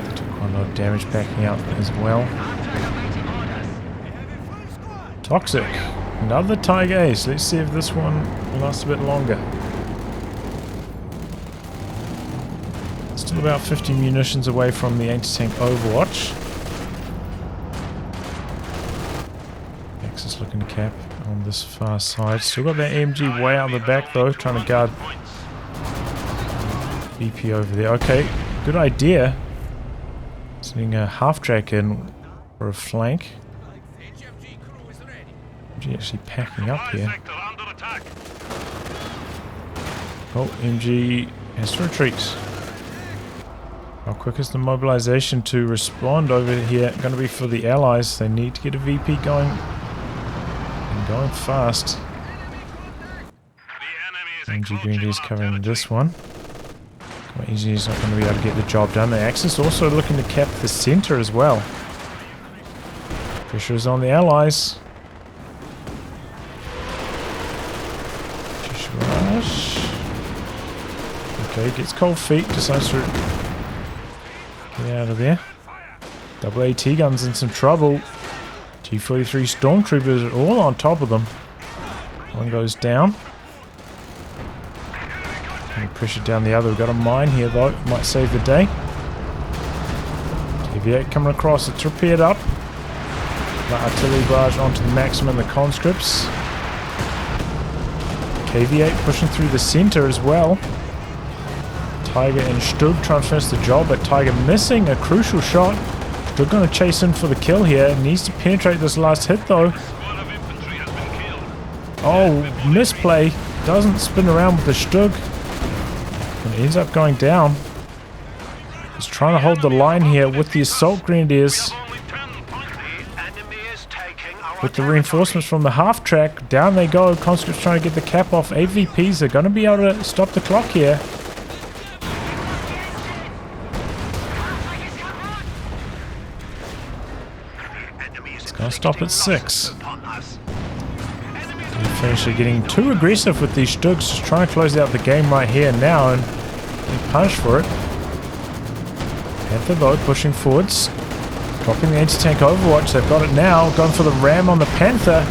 They took quite a lot of damage backing out as well. Toxic. Another Tiger Ace. Let's see if this one lasts a bit longer. Still about 50 munitions away from the anti-tank Overwatch. Axis looking to cap on this far side. Still got that AMG way out the back though, trying to guard VP over there. Okay, good idea. Sending a half-track in for a flank. MG actually packing up here. Oh, MG has to retreat. How quick is the mobilization to respond over here? Going to be for the allies. They need to get a VP going. And going fast. MG Grenadiers covering this one. Quite easy, he's not going to be able to get the job done. The Axis also looking to cap the center as well. Pressure is on the allies. Just rush. Okay, gets cold feet. Decides to get out of there. Double AT guns in some trouble. T-43 stormtroopers are all on top of them. One goes down. And pressure down the other. We've got a mine here though. Might save the day. KV8 coming across. It's repaired up. The artillery barrage onto the maximum. The conscripts. KV8 pushing through the center as well. Tiger and Stug trying to finish the job, but Tiger missing a crucial shot. Stug going to chase in for the kill here. Needs to penetrate this last hit though. Oh, misplay. Doesn't spin around with the Stug. And ends up going down. He's trying to hold the line here with the assault grenadiers. With the reinforcements from the half track. Down they go. Conscripts trying to get the cap off. AVPs. They're going to be able to stop the clock here. I'll stop at 6. Upon us. Finisher getting too aggressive with these Stugs, just trying to close out the game right here and now and getting punished for it. Panther though pushing forwards, dropping the anti-tank overwatch. They've got it now, going for the ram on the Panther.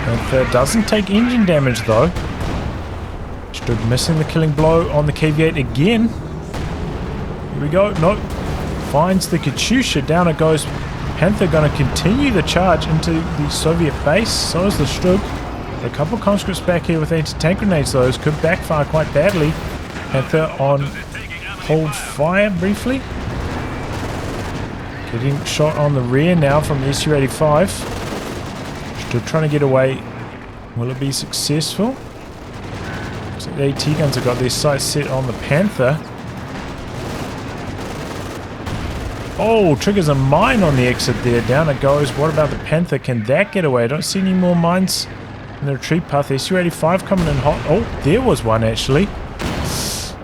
Panther doesn't take engine damage though. Stug missing the killing blow on the KV-8 again. Here we go. Nope. Finds the Katyusha. Down it goes. Panther going to continue the charge into the Soviet base. So is the Stug. A couple conscripts back here with anti-tank grenades. Those could backfire quite badly. Panther on hold fire briefly. Getting shot on the rear now from the SU-85. Still trying to get away. Will it be successful? So the AT guns have got their sights set on the Panther. Oh, triggers a mine on the exit there. Down it goes. What about the Panther? Can that get away? I don't see any more mines in the retreat path. SU-85 coming in hot. Oh, there was one actually.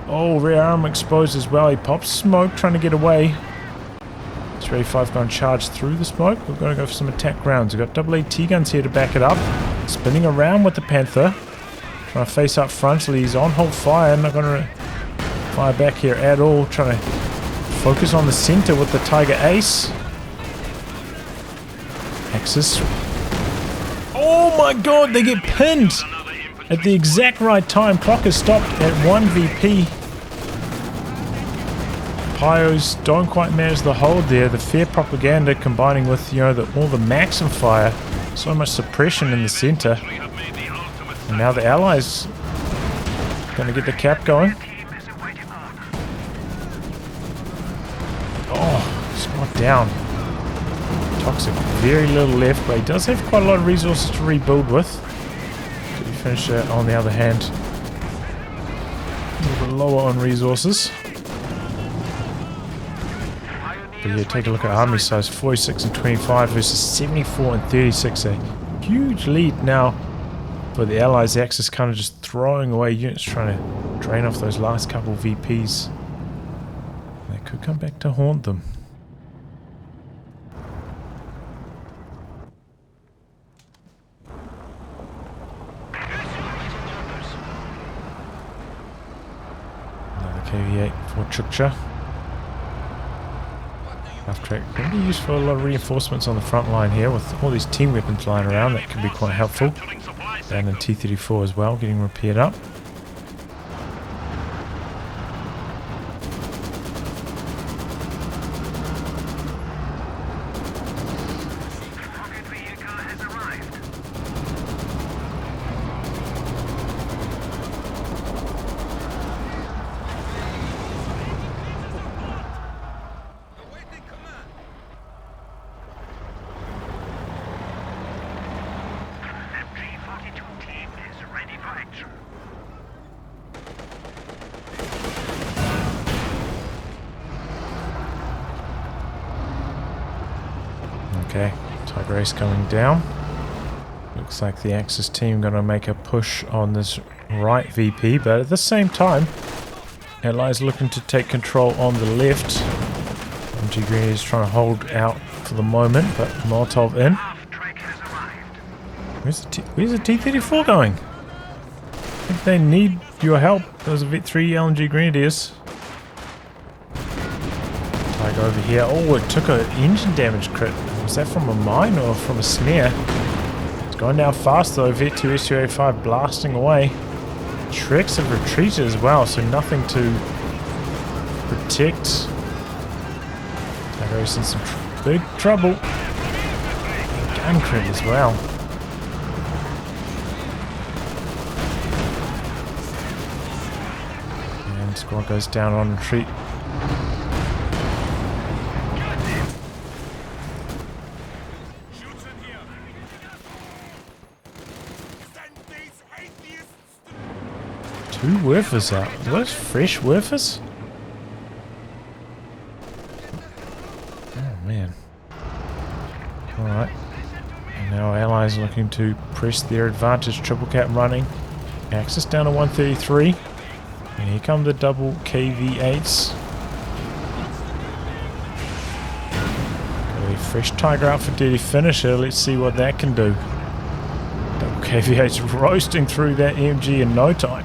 Oh, rear arm exposed as well. He pops smoke trying to get away. SU-85 going to charge through the smoke. We're going to go for some attack rounds. We've got double AT guns here to back it up. Spinning around with the Panther. Trying to face up frontally. He's on hold fire. Not going to fire back here at all. Trying to focus on the center with the Tiger Ace. Axis. Oh my god, they get pinned at the exact right time. Clock is stopped at 1 VP. Pyos don't quite manage the hold there. The fair propaganda combining with, you know, all the Maxim fire. So much suppression in the center. And now the Allies going to get the cap going. Oh, spot down. Toxic, very little left, but he does have quite a lot of resources to rebuild with. Did he finish that on the other hand? A little bit lower on resources. But yeah, take a look at army size, 46 and 25 versus 74 and 36. A huge lead now for the Allies. The Axis kind of just throwing away units, trying to drain off those last couple VPs. They could come back to haunt them. KV-8 for Chukcha. Half track can be used for a lot of reinforcements on the front line here with all these team weapons lying around. That could be quite helpful. And then T-34 as well, getting repaired up. Okay, Tiger Ace coming down. Looks like the Axis team going to make a push on this right VP, but at the same time, Allies looking to take control on the left. MG Green is trying to hold out for the moment, but Molotov in. Where's the T-34 going? I think they need your help. Those are 3 LMG Grenadiers. Tiger over here. Oh, it took an engine damage crit. Was that from a mine or from a snare? It's going down fast though. V2 SU-85 blasting away. Treks have retreated as well, so nothing to protect. Tiger's in some big trouble. Gun crit as well. And squad goes down on retreat. Two Werfers out. Are those fresh Werfers? Oh man. Alright. And now Allies looking to press their advantage. Triple cap running. Axis down to 133. And here come the double KV-8s. Okay, fresh Tiger out for Dirty Finisher. Let's see what that can do. Double KV8's roasting through that MG in no time.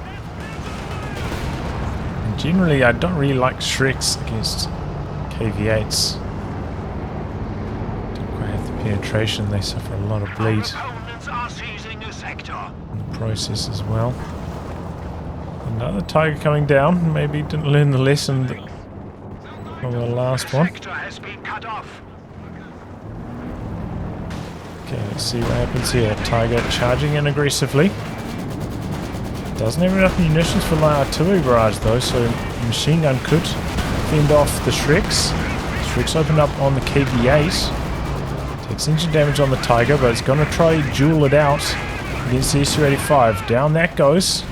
And generally, I don't really like Shreks against KV8s. Don't quite have the penetration. They suffer a lot of bleed Opponents are seizing a sector. in the process as well. Another Tiger coming down. Maybe didn't learn the lesson from the last one. Sector has been cut off. Okay, let's see what happens here. Tiger charging in aggressively. Doesn't have enough munitions for light artillery barrage though, so machine gun could fend off the Shreks. Shreks open up on the KV8. Takes engine damage on the Tiger, but it's going to try duel it out against the SU-85. Down that goes.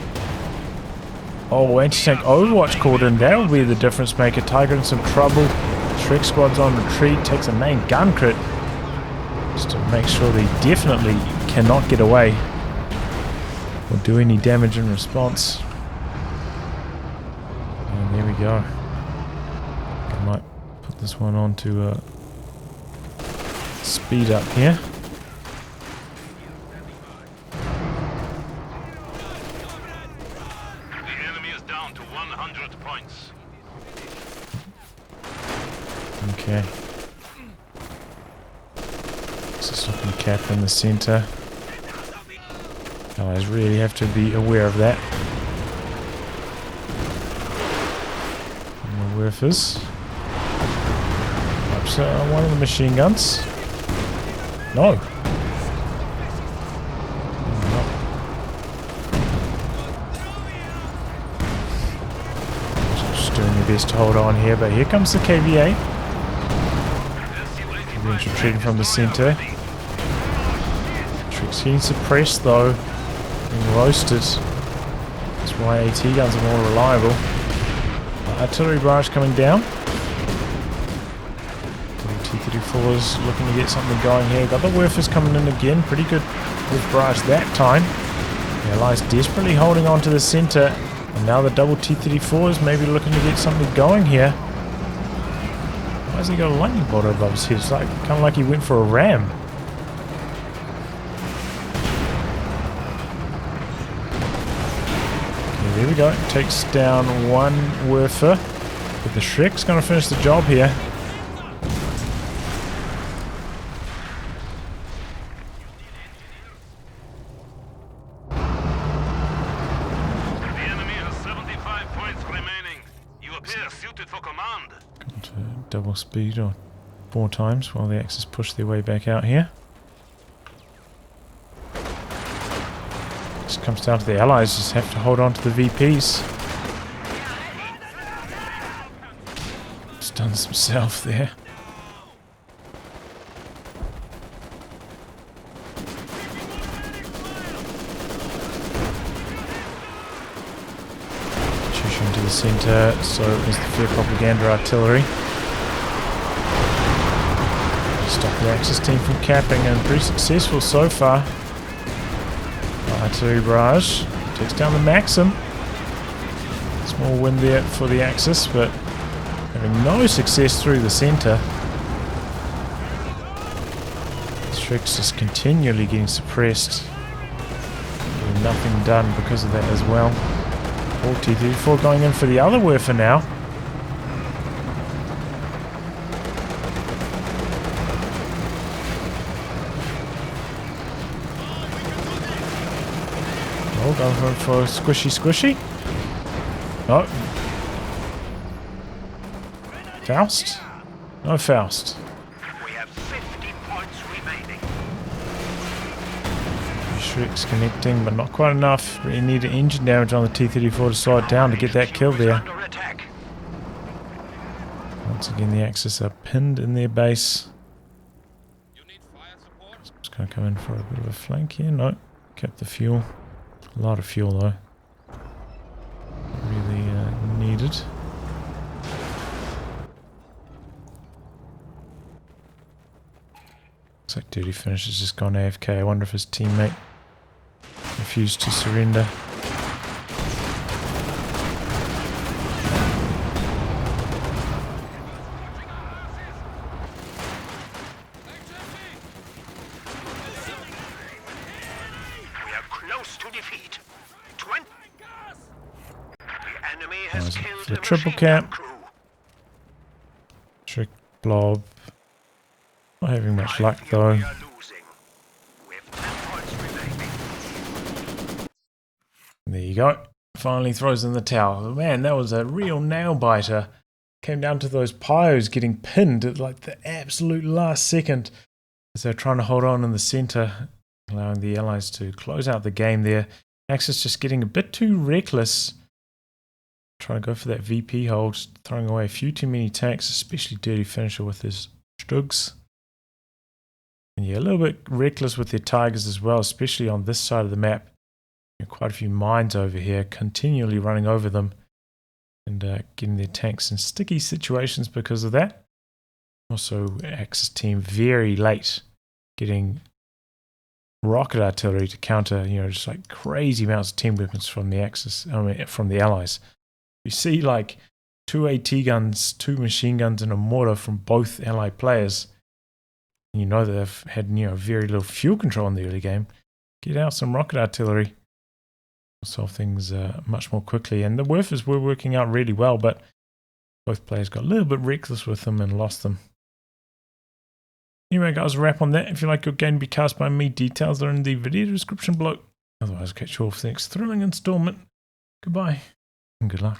Oh, anti-tank Overwatch called in. That'll be the difference maker. Tiger in some trouble. Shrek squad's on retreat. Takes a main gun crit. Just to make sure they definitely cannot get away or do any damage in response. And there we go. I might put this one on to speed up here. The enemy is down to 100 points. Okay. Just looking cap in the center. Guys really have to be aware of that. And the Werfers. Perhaps one of the machine guns. No. No. Just doing their best to hold on here, but here comes the KVA. Everyone's retreating from the center. Trick's getting suppressed though. Being roasted. That's why AT guns are more reliable. Artillery barrage coming down. T-34's looking to get something going here. Got the Werfers coming in again. Pretty good with barrage that time. The Allies desperately holding on to the center. And now the double T-34s maybe looking to get something going here. Why has he got a lightning bolt above his head? It's like, kind of like he went for a ram. Okay, there we go. Takes down one Werfer. But the Shrek's going to finish the job here. Double speed or 4 times while the Axis push their way back out here. Just comes down to the Allies, just have to hold on to the VPs. Stuns himself there. Push into the center, so is the Fear Propaganda Artillery. Stop the Axis team from capping, and pretty successful so far. Artillery barrage takes down the Maxim. Small win there for the Axis, but having no success through the center. Shrek's just continually getting suppressed. Getting nothing done because of that as well. All T-34 going in for the other Werfer now. Going for squishy. No. Faust? No Faust. We have 50 points remaining. Shrek's connecting, but not quite enough. Really need an engine damage on the T-34 to slow it down to get that kill there. Under attack. Once again, the Axis are pinned in their base. Just going to come in for a bit of a flank here. No. Kept the fuel. A lot of fuel though. Really needed. Looks like Dirty Finish has just gone AFK. I wonder if his teammate refused to surrender. for the triple cap. Trick blob. Not having much luck though. We are losing. With 10 points remaining. There you go. Finally throws in the towel. Man, that was a real nail biter. Came down to those pyos getting pinned at like the absolute last second as they're trying to hold on in the center, allowing the Allies to close out the game there. Axis just getting a bit too reckless. Trying to go for that VP hold, throwing away a few too many tanks, especially Dirty Finisher with his Stugs. And yeah, a little bit reckless with their Tigers as well, especially on this side of the map. Quite a few mines over here, continually running over them and getting their tanks in sticky situations because of that. Also, Axis team very late getting rocket artillery to counter, just like crazy amounts of team weapons from the Axis, from the Allies. You see like 2 AT guns, 2 machine guns, and a mortar from both Allied players. And you know that they've had very little fuel control in the early game. Get out some rocket artillery. Solve things much more quickly. And the Werfers were working out really well, but both players got a little bit reckless with them and lost them. Anyway, guys, a wrap on that. If you like your game to be cast by me, details are in the video description below. Otherwise, catch you all for the next thrilling installment. Goodbye and good luck.